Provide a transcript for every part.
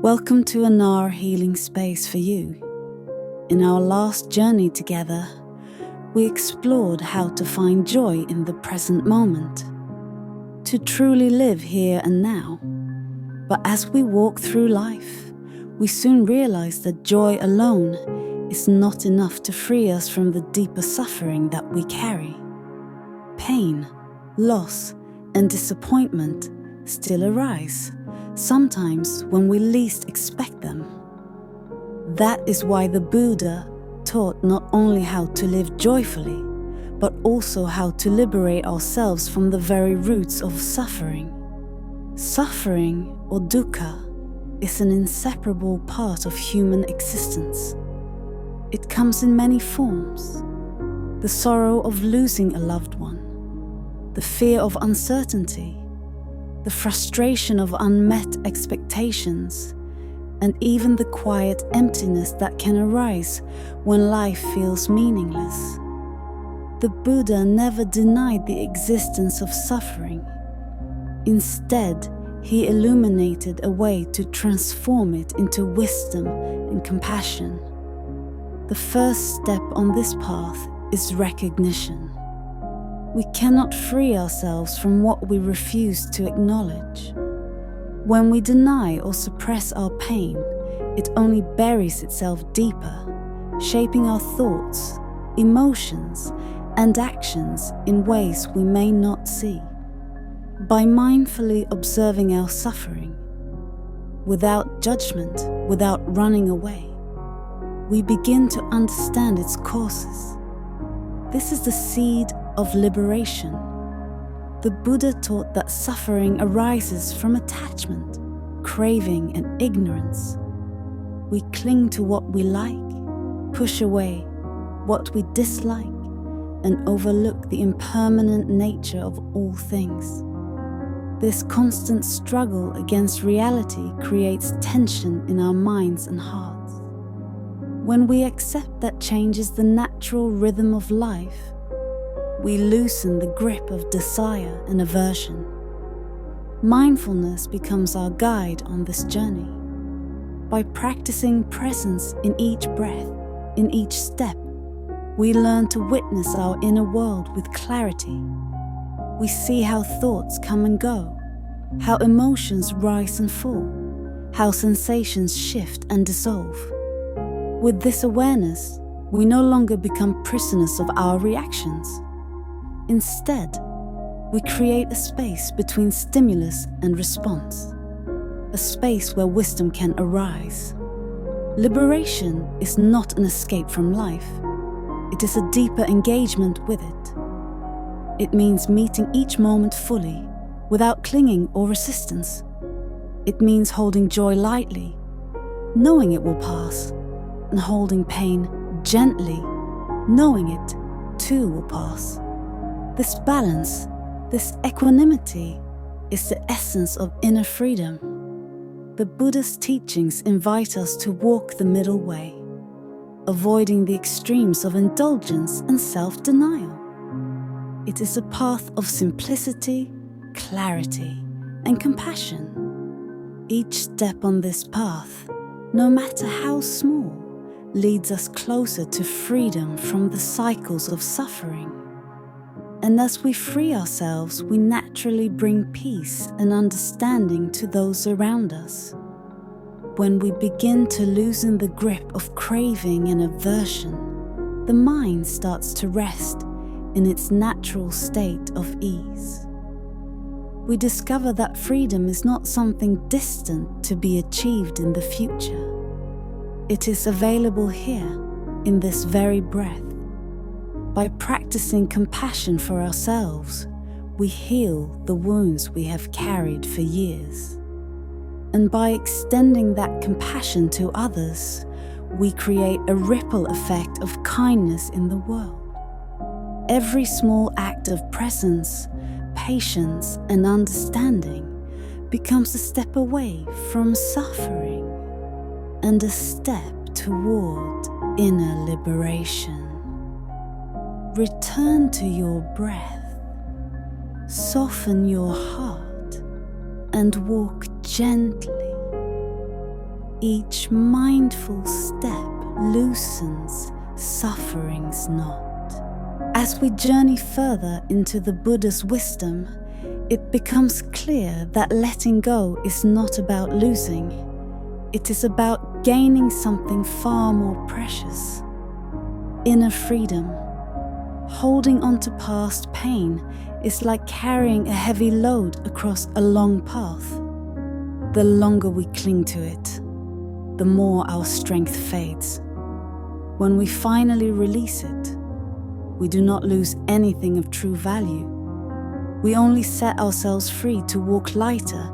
Welcome to another healing space for you. In our last journey together, we explored how to find joy in the present moment, to truly live here and now. But as we walk through life, we soon realize that joy alone is not enough to free us from the deeper suffering that we carry. Pain, loss, and disappointment still arise, sometimes when we least expect them. That is why the Buddha taught not only how to live joyfully, but also how to liberate ourselves from the very roots of suffering. Suffering, or dukkha, is an inseparable part of human existence. It comes in many forms: the sorrow of losing a loved one, the fear of uncertainty, the frustration of unmet expectations, and even the quiet emptiness that can arise when life feels meaningless. The Buddha never denied the existence of suffering. Instead, he illuminated a way to transform it into wisdom and compassion. The first step on this path is recognition. We cannot free ourselves from what we refuse to acknowledge. When we deny or suppress our pain, it only buries itself deeper, shaping our thoughts, emotions, and actions in ways we may not see. By mindfully observing our suffering, without judgment, without running away, we begin to understand its causes. This is the seed of liberation. The Buddha taught that suffering arises from attachment, craving, and ignorance. We cling to what we like, push away what we dislike, and overlook the impermanent nature of all things. This constant struggle against reality creates tension in our minds and hearts. When we accept that change is the natural rhythm of life, we loosen the grip of desire and aversion. Mindfulness becomes our guide on this journey. By practicing presence in each breath, in each step, we learn to witness our inner world with clarity. We see how thoughts come and go, how emotions rise and fall, how sensations shift and dissolve. With this awareness, we no longer become prisoners of our reactions. Instead, we create a space between stimulus and response, a space where wisdom can arise. Liberation is not an escape from life. It is a deeper engagement with it. It means meeting each moment fully, without clinging or resistance. It means holding joy lightly, knowing it will pass, and holding pain gently, knowing it too will pass. This balance, this equanimity, is the essence of inner freedom. The Buddha's teachings invite us to walk the middle way, avoiding the extremes of indulgence and self-denial. It is a path of simplicity, clarity, and compassion. Each step on this path, no matter how small, leads us closer to freedom from the cycles of suffering. And as we free ourselves, we naturally bring peace and understanding to those around us. When we begin to loosen the grip of craving and aversion, the mind starts to rest in its natural state of ease. We discover that freedom is not something distant to be achieved in the future. It is available here, in this very breath. By practicing compassion for ourselves, we heal the wounds we have carried for years. And by extending that compassion to others, we create a ripple effect of kindness in the world. Every small act of presence, patience, and understanding becomes a step away from suffering and a step toward inner liberation. Return to your breath, soften your heart, and walk gently, Each mindful step loosens suffering's knot. As we journey further into the Buddha's wisdom, it becomes clear that letting go is not about losing. It is about gaining something far more precious: inner freedom. Holding on to past pain is like carrying a heavy load across a long path. The longer we cling to it, the more our strength fades. When we finally release it, we do not lose anything of true value. We only set ourselves free to walk lighter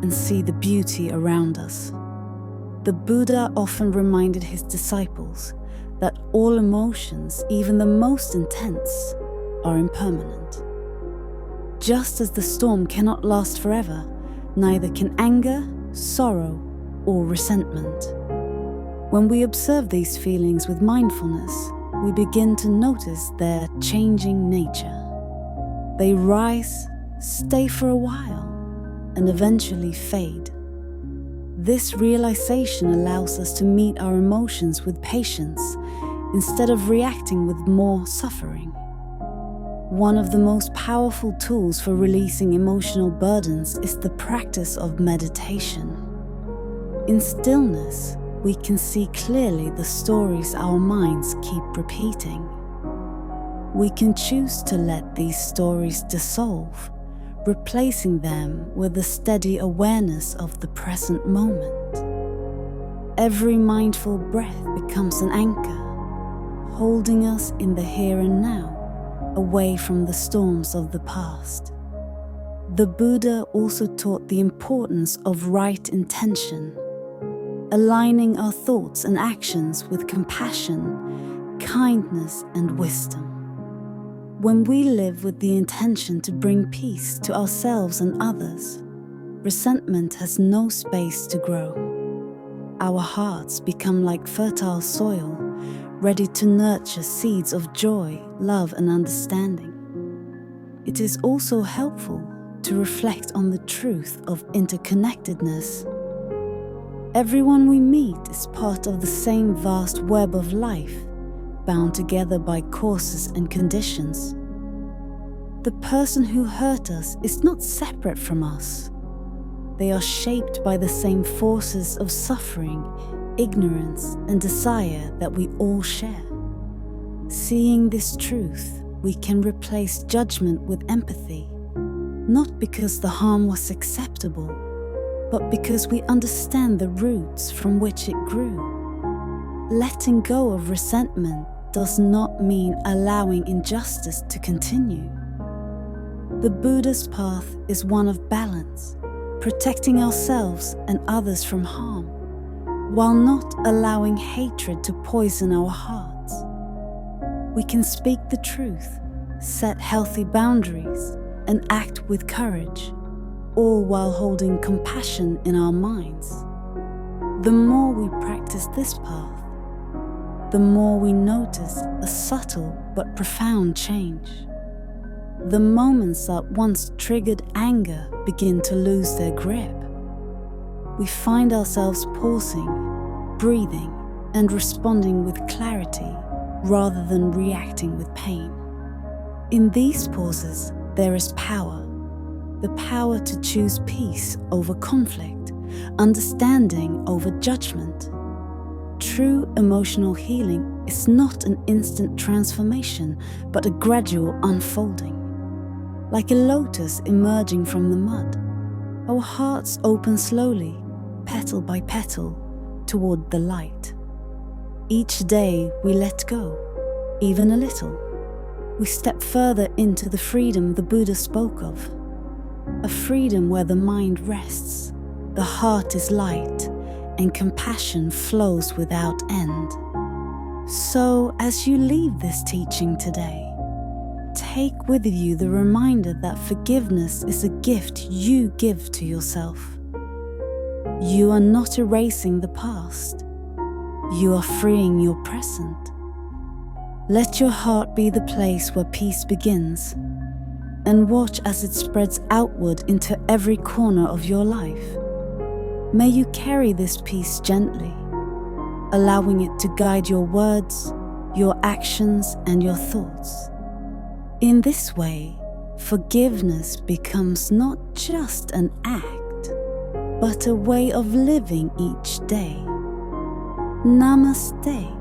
and see the beauty around us. The Buddha often reminded his disciples that all emotions, even the most intense, are impermanent. Just as the storm cannot last forever, neither can anger, sorrow, or resentment. When we observe these feelings with mindfulness, we begin to notice their changing nature. They rise, stay for a while, and eventually fade. This realization allows us to meet our emotions with patience instead of reacting with more suffering. One of the most powerful tools for releasing emotional burdens is the practice of meditation. In stillness, we can see clearly the stories our minds keep repeating. We can choose to let these stories dissolve, replacing them with a steady awareness of the present moment. Every mindful breath becomes an anchor, holding us in the here and now, away from the storms of the past. The Buddha also taught the importance of right intention, aligning our thoughts and actions with compassion, kindness, and wisdom. When we live with the intention to bring peace to ourselves and others, resentment has no space to grow. Our hearts become like fertile soil, ready to nurture seeds of joy, love, and understanding. It is also helpful to reflect on the truth of interconnectedness. Everyone we meet is part of the same vast web of life, bound together by causes and conditions. The person who hurt us is not separate from us. They are shaped by the same forces of suffering, ignorance, and desire that we all share. Seeing this truth, we can replace judgment with empathy, not because the harm was acceptable, but because we understand the roots from which it grew. Letting go of resentment does not mean allowing injustice to continue. The Buddha's path is one of balance, protecting ourselves and others from harm, while not allowing hatred to poison our hearts. We can speak the truth, set healthy boundaries, and act with courage, all while holding compassion in our minds. The more we practice this path, the more we notice a subtle but profound change. The moments that once triggered anger begin to lose their grip. We find ourselves pausing, breathing, and responding with clarity rather than reacting with pain. In these pauses, there is power. The power to choose peace over conflict, understanding over judgment. True emotional healing is not an instant transformation, but a gradual unfolding. Like a lotus emerging from the mud, our hearts open slowly, petal by petal, toward the light. Each day we let go, even a little. We step further into the freedom the Buddha spoke of. A freedom where the mind rests, the heart is light, and compassion flows without end. So, as you leave this teaching today, take with you the reminder that forgiveness is a gift you give to yourself. You are not erasing the past. You are freeing your present. Let your heart be the place where peace begins, and watch as it spreads outward into every corner of your life. May you carry this peace gently, allowing it to guide your words, your actions, and your thoughts. In this way, forgiveness becomes not just an act, but a way of living each day. Namaste.